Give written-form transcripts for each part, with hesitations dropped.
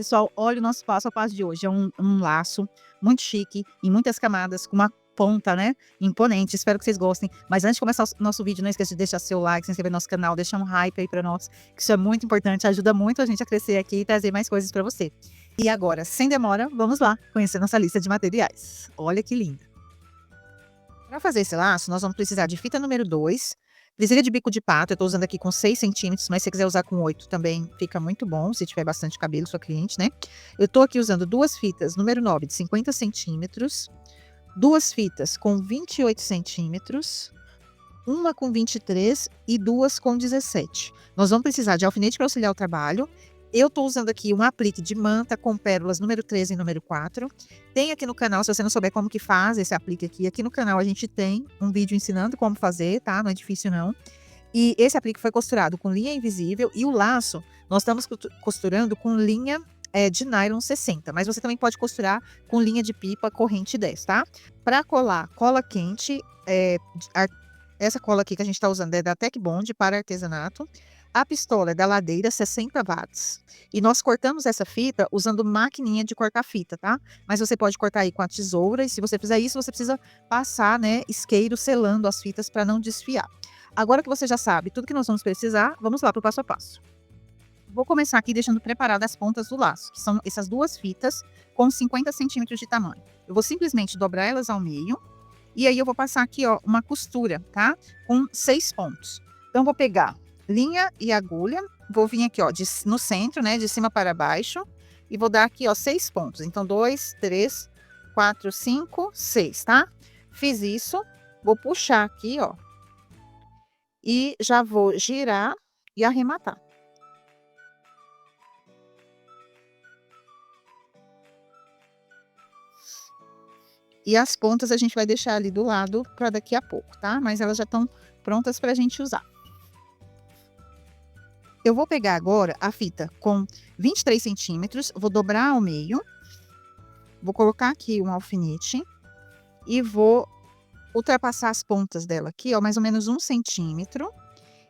pessoal, olha o nosso passo a passo de hoje. É um laço muito chique, em muitas camadas, com uma ponta, né, imponente. Espero que vocês gostem. Mas antes de começar o nosso vídeo, não esqueça de deixar seu like, se inscrever no nosso canal, deixar um hype aí pra nós, que isso é muito importante, ajuda muito a gente a crescer aqui e trazer mais coisas pra você. E agora, sem demora, vamos lá conhecer nossa lista de materiais. Olha que linda. Para fazer esse laço, nós vamos precisar de fita número 2, presilha de bico de pato. Eu tô usando aqui com 6 centímetros, mas se você quiser usar com 8 também fica muito bom, se tiver bastante cabelo, sua cliente, né? Eu tô aqui usando 2 fitas número 9 de 50 centímetros, 2 fitas com 28 centímetros, uma com 23 e 2 com 17. Nós vamos precisar de alfinete para auxiliar o trabalho. Eu tô usando aqui um aplique de manta com pérolas número 13 e número 4. Tem aqui no canal, se você não souber como que faz esse aplique aqui no canal a gente tem um vídeo ensinando como fazer, tá? Não é difícil não. E esse aplique foi costurado com linha invisível e o laço nós estamos costurando com linha de nylon 60, mas você também pode costurar com linha de pipa corrente 10, tá? Para colar cola quente, essa cola aqui que a gente está usando é da Tec Bond para artesanato. A pistola é da Ladeira, 60 watts. E nós cortamos essa fita usando maquininha de cortar fita, tá? Mas você pode cortar aí com a tesoura, e se você fizer isso, você precisa passar, né, isqueiro selando as fitas para não desfiar. Agora que você já sabe tudo que nós vamos precisar, vamos lá para o passo a passo. Vou começar aqui deixando preparadas as pontas do laço, que são essas 2 fitas com 50 centímetros de tamanho. Eu vou simplesmente dobrar elas ao meio, e aí eu vou passar aqui, ó, uma costura, tá? Com 6 pontos. Então, vou pegar linha e agulha, vou vir aqui, ó, no centro, né, de cima para baixo, e vou dar aqui, ó, 6 pontos. Então, 2, 3, 4, 5, 6, tá? Fiz isso, vou puxar aqui, ó, e já vou girar e arrematar. E as pontas a gente vai deixar ali do lado para daqui a pouco, tá? Mas elas já estão prontas para a gente usar. Eu vou pegar agora a fita com 23 centímetros, vou dobrar ao meio, vou colocar aqui um alfinete e vou ultrapassar as pontas dela aqui, ó, mais ou menos 1 centímetro.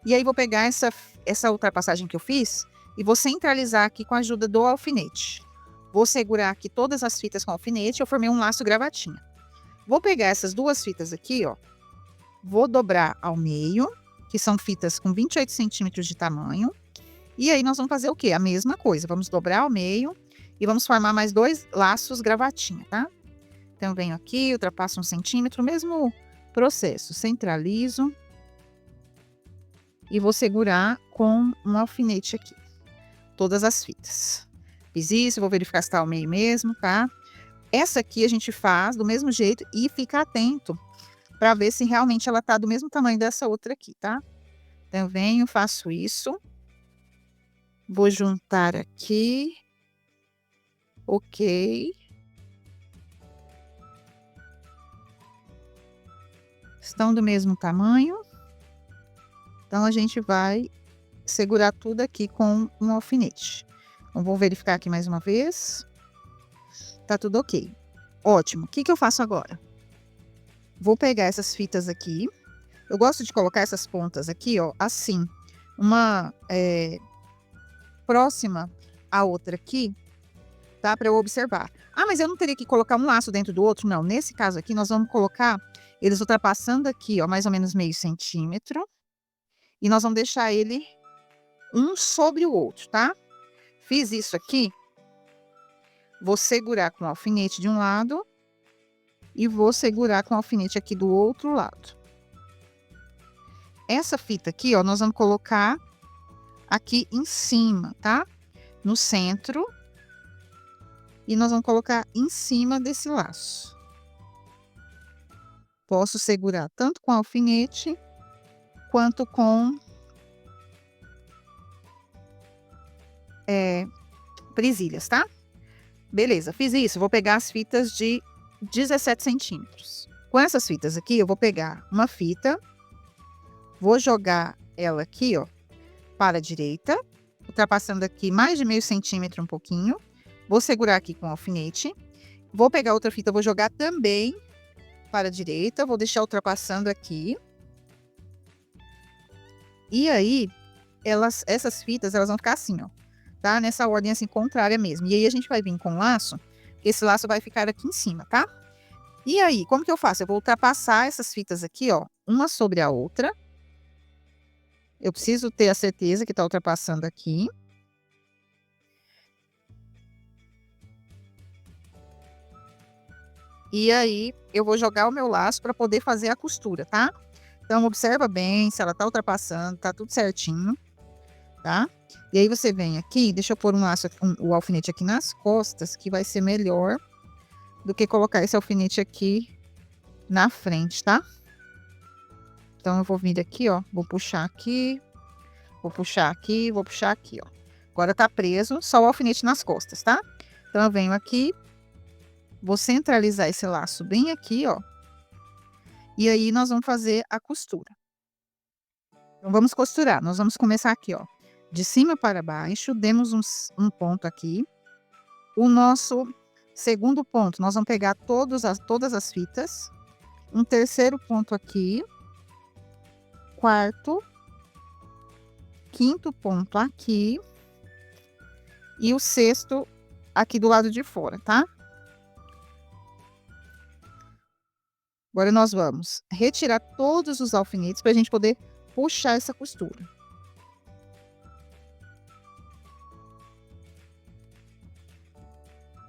E aí vou pegar essa ultrapassagem que eu fiz e vou centralizar aqui com a ajuda do alfinete. Vou segurar aqui todas as fitas com alfinete, eu formei um laço gravatinha. Vou pegar essas 2 fitas aqui, ó, vou dobrar ao meio, que são fitas com 28 centímetros de tamanho. E aí nós vamos fazer o quê? A mesma coisa, vamos dobrar ao meio e vamos formar mais 2 laços gravatinha, tá? Então eu venho aqui, ultrapasso 1 centímetro, mesmo processo, centralizo e vou segurar com um alfinete aqui, todas as fitas. Fiz isso, vou verificar se tá ao meio mesmo, tá? Essa aqui a gente faz do mesmo jeito e fica atento para ver se realmente ela tá do mesmo tamanho dessa outra aqui, tá? Então eu venho, faço isso. Vou juntar aqui. Ok. Estão do mesmo tamanho. Então, a gente vai segurar tudo aqui com um alfinete. Então, vou verificar aqui mais uma vez. Tá tudo ok. Ótimo. O que eu faço agora? Vou pegar essas fitas aqui. Eu gosto de colocar essas pontas aqui, ó, assim. Uma próxima à outra aqui, tá? Para eu observar. Ah, mas eu não teria que colocar um laço dentro do outro? Não. Nesse caso aqui, nós vamos colocar eles ultrapassando aqui, ó, mais ou menos meio centímetro. E nós vamos deixar ele um sobre o outro, tá? Fiz isso aqui. Vou segurar com o alfinete de um lado e vou segurar com o alfinete aqui do outro lado. Essa fita aqui, ó, nós vamos colocar aqui em cima, tá? No centro. E nós vamos colocar em cima desse laço. Posso segurar tanto com alfinete quanto com presilhas, tá? Beleza, fiz isso. Vou pegar as fitas de 17 centímetros. Com essas fitas aqui, eu vou pegar uma fita, vou jogar ela aqui, ó, para a direita, ultrapassando aqui mais de meio centímetro um pouquinho. Vou segurar aqui com o alfinete. Vou pegar outra fita, vou jogar também para a direita, vou deixar ultrapassando aqui. E aí, essas fitas, elas vão ficar assim, ó. tá? Nessa ordem assim contrária mesmo. E aí a gente vai vir com o laço, esse laço vai ficar aqui em cima, tá? E aí, como que eu faço? Eu vou ultrapassar essas fitas aqui, ó, uma sobre a outra. Eu preciso ter a certeza que tá ultrapassando aqui. E aí, eu vou jogar o meu laço para poder fazer a costura, tá? Então, observa bem se ela tá ultrapassando, tá tudo certinho, tá? E aí, você vem aqui, deixa eu pôr um laço, o alfinete aqui nas costas, que vai ser melhor do que colocar esse alfinete aqui na frente, tá? Então, eu vou vir aqui, ó, vou puxar aqui, vou puxar aqui, vou puxar aqui, ó. Agora tá preso, só o alfinete nas costas, tá? Então, eu venho aqui, vou centralizar esse laço bem aqui, ó. E aí, nós vamos fazer a costura. Então, vamos costurar. Nós vamos começar aqui, ó. De cima para baixo, demos um ponto aqui. O nosso segundo ponto, nós vamos pegar todas as fitas. Um terceiro ponto aqui. Quarto. Quinto ponto aqui. E o sexto aqui do lado de fora, tá? Agora, nós vamos retirar todos os alfinetes para a gente poder puxar essa costura.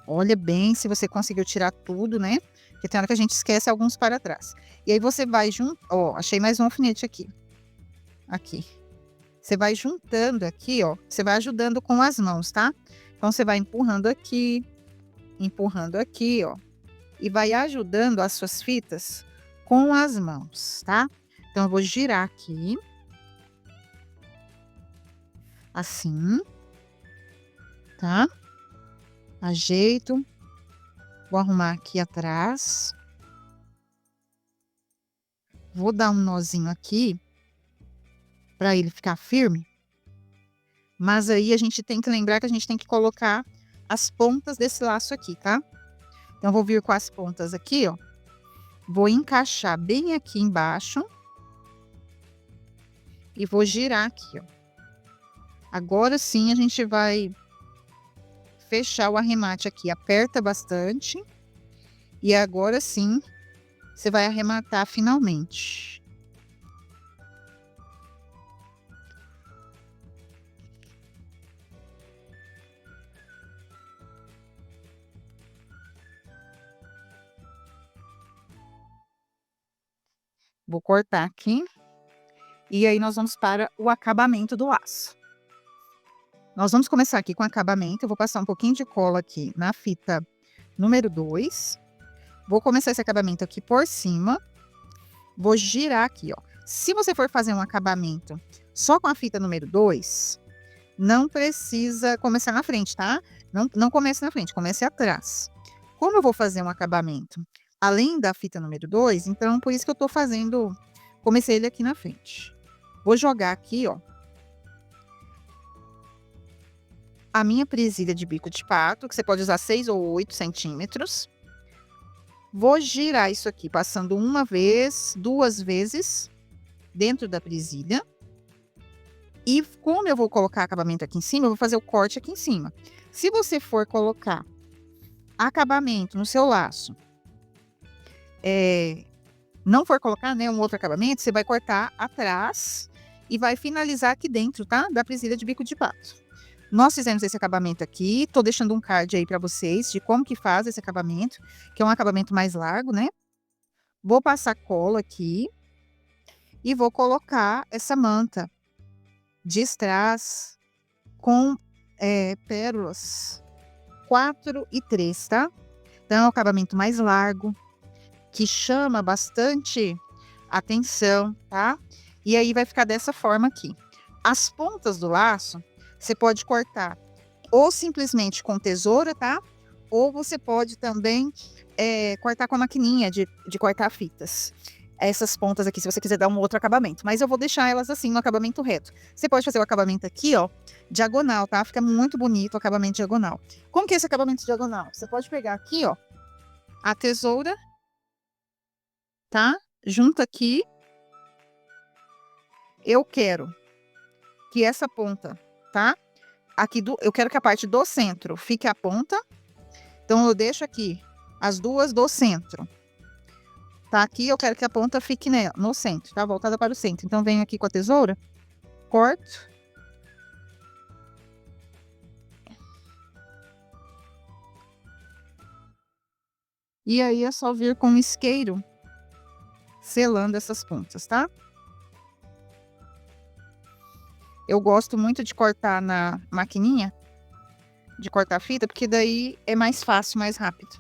Olha bem se você conseguiu tirar tudo, né? Porque tem hora que a gente esquece alguns para trás. E aí, você vai ó, achei mais um alfinete aqui. Aqui. Você vai juntando aqui, ó. Você vai ajudando com as mãos, tá? Então, você vai empurrando aqui, ó. E vai ajudando as suas fitas com as mãos, tá? Então, eu vou girar aqui. Assim. Tá? Ajeito. Vou arrumar aqui atrás. Vou dar um nozinho aqui para ele ficar firme. Mas aí a gente tem que lembrar que a gente tem que colocar as pontas desse laço aqui, tá? Então, vou vir com as pontas aqui, ó. Vou encaixar bem aqui embaixo. E vou girar aqui, ó. Agora sim a gente vai fechar o arremate aqui. Aperta bastante. E agora sim você vai arrematar finalmente. Vou cortar aqui. E aí, nós vamos para o acabamento do laço. Nós vamos começar aqui com acabamento. Eu vou passar um pouquinho de cola aqui na fita número 2. Vou começar esse acabamento aqui por cima. Vou girar aqui, ó. Se você for fazer um acabamento só com a fita número 2, não precisa começar na frente, tá? Não comece na frente, comece atrás. Como eu vou fazer um acabamento além da fita número 2, então por isso que eu tô fazendo, comecei ele aqui na frente. Vou jogar aqui, ó, a minha presilha de bico de pato, que você pode usar 6 ou 8 centímetros. Vou girar isso aqui, passando uma vez, 2 vezes dentro da presilha. E como eu vou colocar acabamento aqui em cima, eu vou fazer o corte aqui em cima. Se você for colocar acabamento no seu laço, não for colocar, né, um outro acabamento, você vai cortar atrás e vai finalizar aqui dentro, tá? Da presilha de bico de pato. Nós fizemos esse acabamento aqui, tô deixando um card aí para vocês de como que faz esse acabamento, que é um acabamento mais largo, né? Vou passar cola aqui e vou colocar essa manta de strass com pérolas 4 e 3, tá? Então, é um acabamento mais largo, que chama bastante atenção, tá? E aí, vai ficar dessa forma aqui. As pontas do laço, você pode cortar ou simplesmente com tesoura, tá? Ou você pode também cortar com a maquininha de cortar fitas. Essas pontas aqui, se você quiser dar um outro acabamento. Mas eu vou deixar elas assim, no acabamento reto. Você pode fazer o acabamento aqui, ó, diagonal, tá? Fica muito bonito o acabamento diagonal. Como que é esse acabamento diagonal? Você pode pegar aqui, ó, a tesoura, tá? Junta aqui. Eu quero que essa ponta, tá? aqui eu quero que a parte do centro fique a ponta. Então, eu deixo aqui as duas do centro. Tá aqui, eu quero que a ponta fique no centro, tá? Voltada para o centro. Então, venho aqui com a tesoura, corto. E aí, é só vir com o isqueiro selando essas pontas, tá? Eu gosto muito de cortar na maquininha, de cortar fita, porque daí é mais fácil, mais rápido.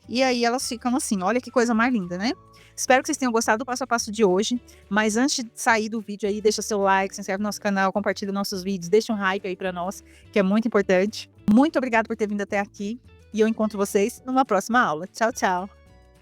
E aí elas ficam assim, olha que coisa mais linda, né? Espero que vocês tenham gostado do passo a passo de hoje. Mas antes de sair do vídeo aí, deixa seu like, se inscreve no nosso canal, compartilha nossos vídeos, deixa um hype aí pra nós, que é muito importante. Muito obrigada por ter vindo até aqui. E eu encontro vocês numa próxima aula. Tchau, tchau!